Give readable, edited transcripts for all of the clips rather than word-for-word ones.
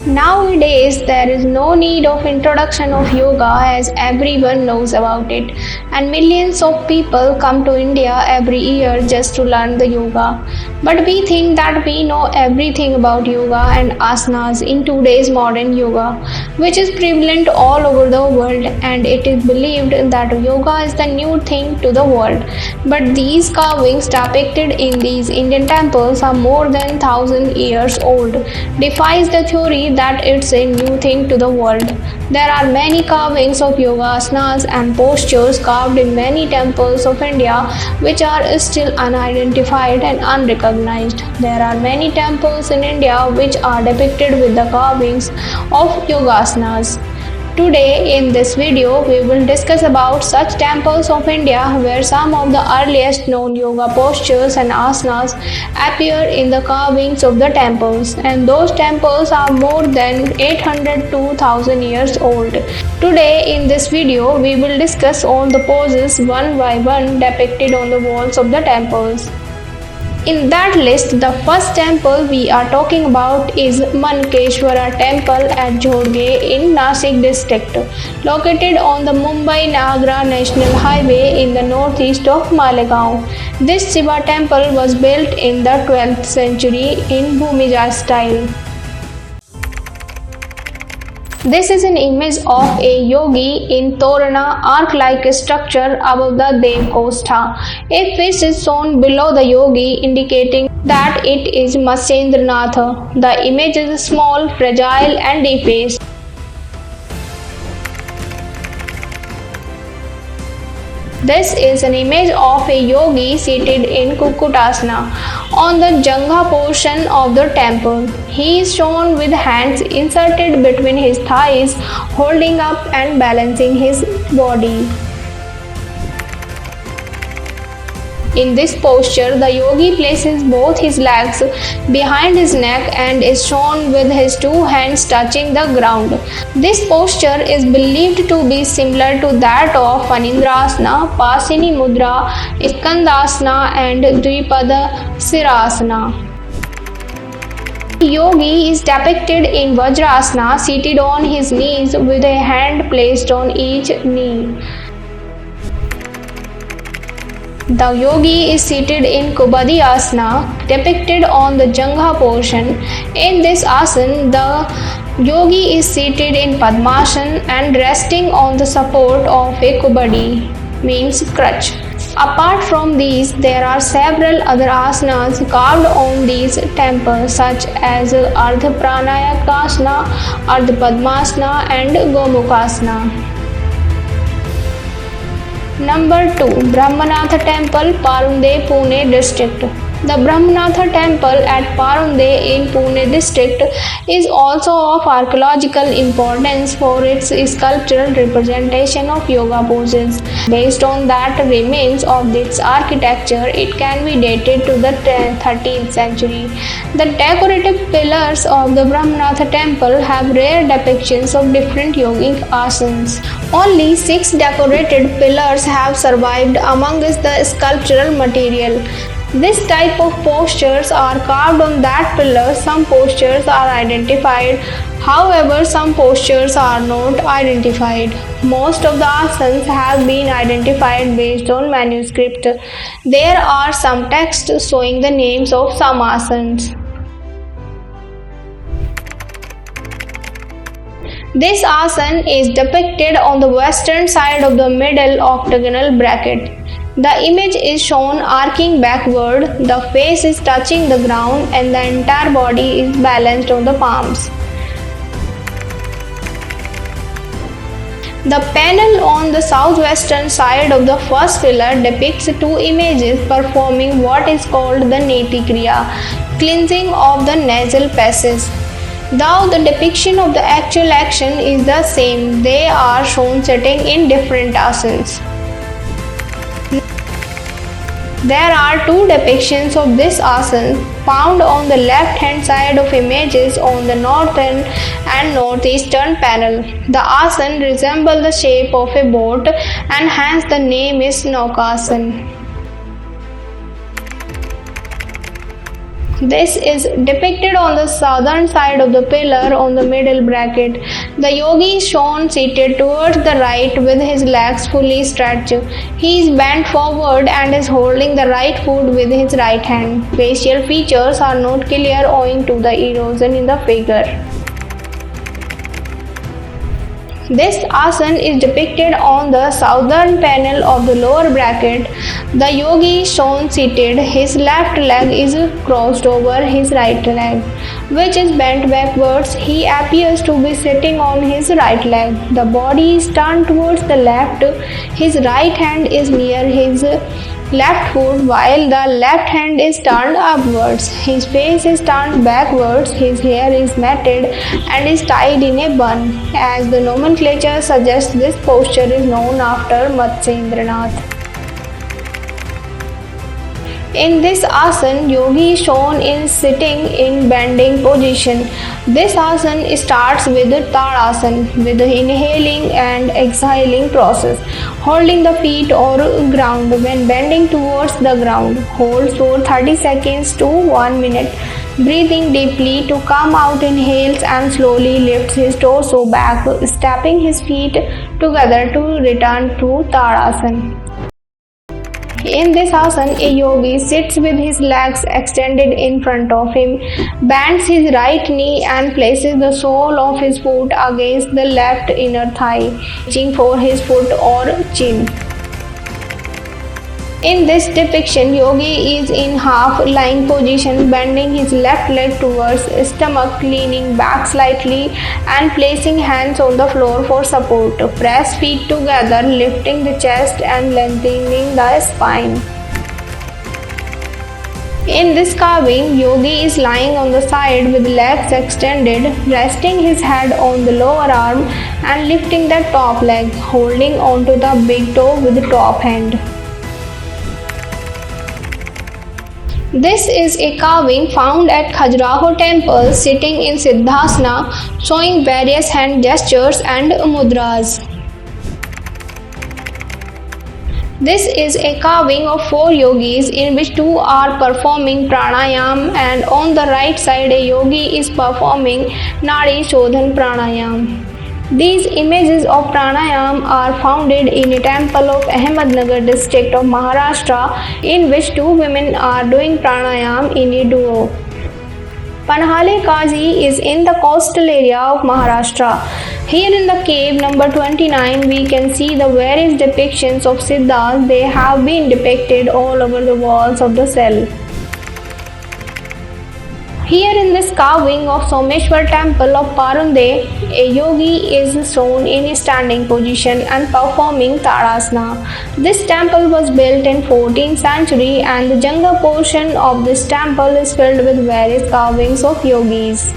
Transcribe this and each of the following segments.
Nowadays, there is no need of introduction of yoga as everyone knows about it, and millions of people come to India every year just to learn the yoga. But we think that we know everything about yoga and asanas in today's modern yoga, which is prevalent all over the world, and it is believed that yoga is the new thing to the world. But these carvings depicted in these Indian temples are more than 1,000 years old, defies the theory that it's a new thing to the world. There are many carvings of yoga asanas and postures carved in many temples of India which are still unidentified and unrecognized. There are many temples in India which are depicted with the carvings of yoga asanas. Today in this video we will discuss about such temples of India where some of the earliest known yoga postures and asanas appear in the carvings of the temples, and those temples are more than 800 to 1000 years old. Today in this video we will discuss all the poses one by one depicted on the walls of the temples. In that list, the first temple we are talking about is Mankeshwara Temple at Jodhge in Nasik district, located on the Mumbai-Nagra National Highway in the northeast of Malegaon. This Shiva temple was built in the 12th century in Bhumija style. This is an image of a yogi in Torana arc-like structure above the Devkostha. A fish is shown below the yogi, indicating that it is Matsyendranath. The image is small, fragile and defaced. This is an image of a yogi seated in Kukutasana on the Jangha portion of the temple. He is shown with hands inserted between his thighs, holding up and balancing his body. In this posture, the yogi places both his legs behind his neck and is shown with his two hands touching the ground. This posture is believed to be similar to that of Anindrasana, Pasini Mudra, Skandasana and Dvipada Sirasana. Yogi is depicted in Vajrasana, seated on his knees with a hand placed on each knee. The yogi is seated in Kubadi Asana, depicted on the Jangha portion. In this asana, the yogi is seated in Padmasana and resting on the support of a Kubadi, means crutch. Apart from these, there are several other asanas carved on these temples such as Ardha Pranayakasana, Ardha Padmasana and Gomukhasana. Number 2. Brahmanatha Temple, Parunde, Pune district. The Brahmanatha Temple at Parunde in Pune district is also of archaeological importance for its sculptural representation of yoga poses. Based on that remains of its architecture, it can be dated to the 13th century. The decorative pillars of the Brahmanatha Temple have rare depictions of different yogic asanas. Only 6 decorated pillars have survived amongst the sculptural material. This type of postures are carved on that pillar. Some postures are identified, however some postures are not identified. Most of the asanas have been identified based on manuscript. There are some texts showing the names of some asanas. This asana is depicted on the western side of the middle octagonal bracket. The image is shown arcing backward, the face is touching the ground and the entire body is balanced on the palms. The panel on the southwestern side of the first pillar depicts 2 images performing what is called the Neti Kriya, cleansing of the nasal passage. Though the depiction of the actual action is the same, they are shown sitting in different asanas. There are 2 depictions of this asana found on the left hand side of images on the northern and northeastern panel. The asana resembles the shape of a boat and hence the name is Naukasana. This is depicted on the southern side of the pillar on the middle bracket. The yogi is shown seated towards the right with his legs fully stretched. He is bent forward and is holding the right foot with his right hand. Facial features are not clear owing to the erosion in the figure. This asana is depicted on the southern panel of the lower bracket. The yogi is shown seated. His left leg is crossed over his right leg, which is bent backwards. He appears to be sitting on his right leg. The body is turned towards the left. His right hand is near his left foot while the left hand is turned upwards. His face is turned backwards. His hair is matted and is tied in a bun. As the nomenclature suggests, this posture is known after Matsyendranath. In this asana, yogi is shown in sitting in bending position. This asana starts with Tadasana, with the inhaling and exhaling process. Holding the feet or ground when bending towards the ground. Hold for 30 seconds to 1 minute. Breathing deeply to come out, inhales and slowly lifts his torso back, stepping his feet together to return to Tadasana. In this asana, a yogi sits with his legs extended in front of him, bends his right knee and places the sole of his foot against the left inner thigh, reaching for his foot or chin. In this depiction, yogi is in half-lying position, bending his left leg towards stomach, leaning back slightly and placing hands on the floor for support. Press feet together, lifting the chest and lengthening the spine. In this carving, yogi is lying on the side with legs extended, resting his head on the lower arm and lifting the top leg, holding onto the big toe with the top hand. This is a carving found at Khajuraho temple sitting in Siddhasana, showing various hand gestures and mudras. This is a carving of 4 yogis in which 2 are performing pranayam and on the right side a yogi is performing Nadi Shodhan pranayam. These images of pranayam are found in a temple of Ahmednagar district of Maharashtra in which 2 women are doing pranayam in a duo. Panhale Kazi is in the coastal area of Maharashtra. Here in the cave number 29 we can see the various depictions of Siddhas. They have been depicted all over the walls of the cell. Here in this carving of Someshwar temple of Parunde, a yogi is shown in a standing position and performing Tadasana. This temple was built in 14th century and the jungle portion of this temple is filled with various carvings of yogis.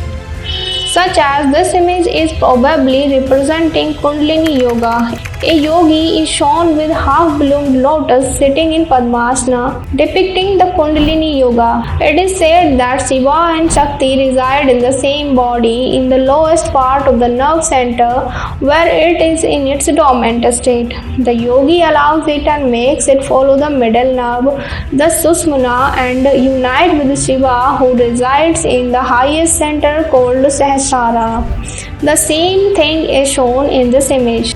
Such as this image is probably representing Kundalini Yoga. A yogi is shown with half-bloomed lotus sitting in Padmasana, depicting the Kundalini Yoga. It is said that Shiva and Shakti reside in the same body in the lowest part of the nerve center where it is in its dormant state. The yogi allows it and makes it follow the middle nerve, the Sushumna, and unite with Shiva who resides in the highest center called Sahasrara. The same thing is shown in this image.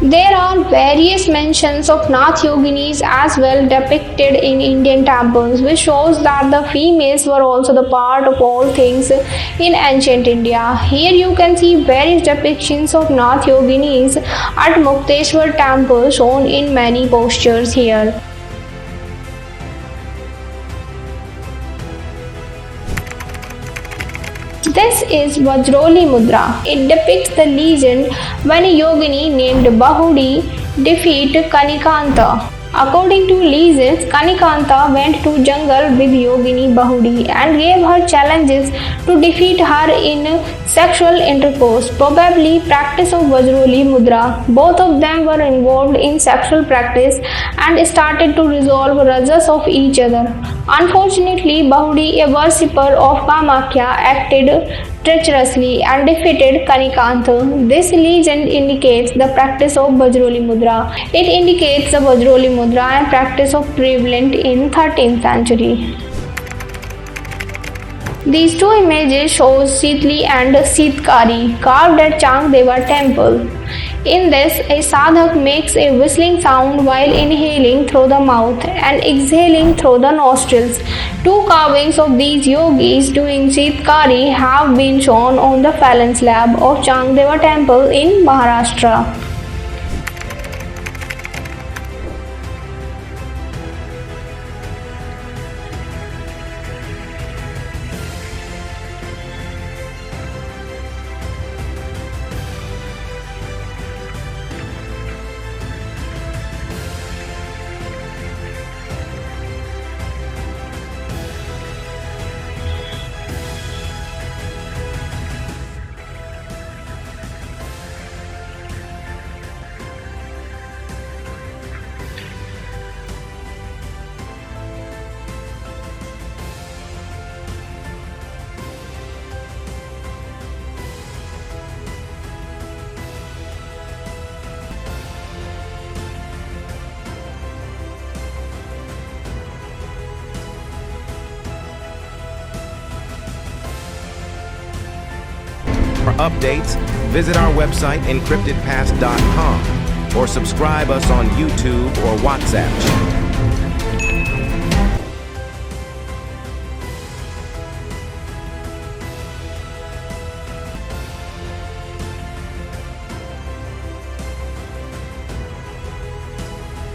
There are various mentions of Nath Yoginis as well depicted in Indian temples, which shows that the females were also the part of all things in ancient India. Here you can see various depictions of Nath Yoginis at Mukteshwar temple shown in many postures here. This is Vajroli Mudra. It depicts the legend when a yogini named Bahudi defeated Kanikanta. According to legends, Kanikanta went to jungle with Yogini Bahudi and gave her challenges to defeat her in sexual intercourse, probably practice of Vajroli Mudra. Both of them were involved in sexual practice and started to resolve rajas of each other. Unfortunately, Bahudi, a worshipper of Kamakhya, acted treacherously and defeated Kanikanta. This legend indicates the practice of Vajroli Mudra. It indicates the Vajroli Mudra and practice of prevalent in 13th century. These two images show Sitli and Sitkari carved at Changdeva temple. In this, a sadhak makes a whistling sound while inhaling through the mouth and exhaling through the nostrils. Two carvings of these yogis doing Sitkari have been shown on the phalanx slab of Changdeva temple in Maharashtra. For updates, visit our website encryptedpast.com or subscribe us on YouTube or WhatsApp.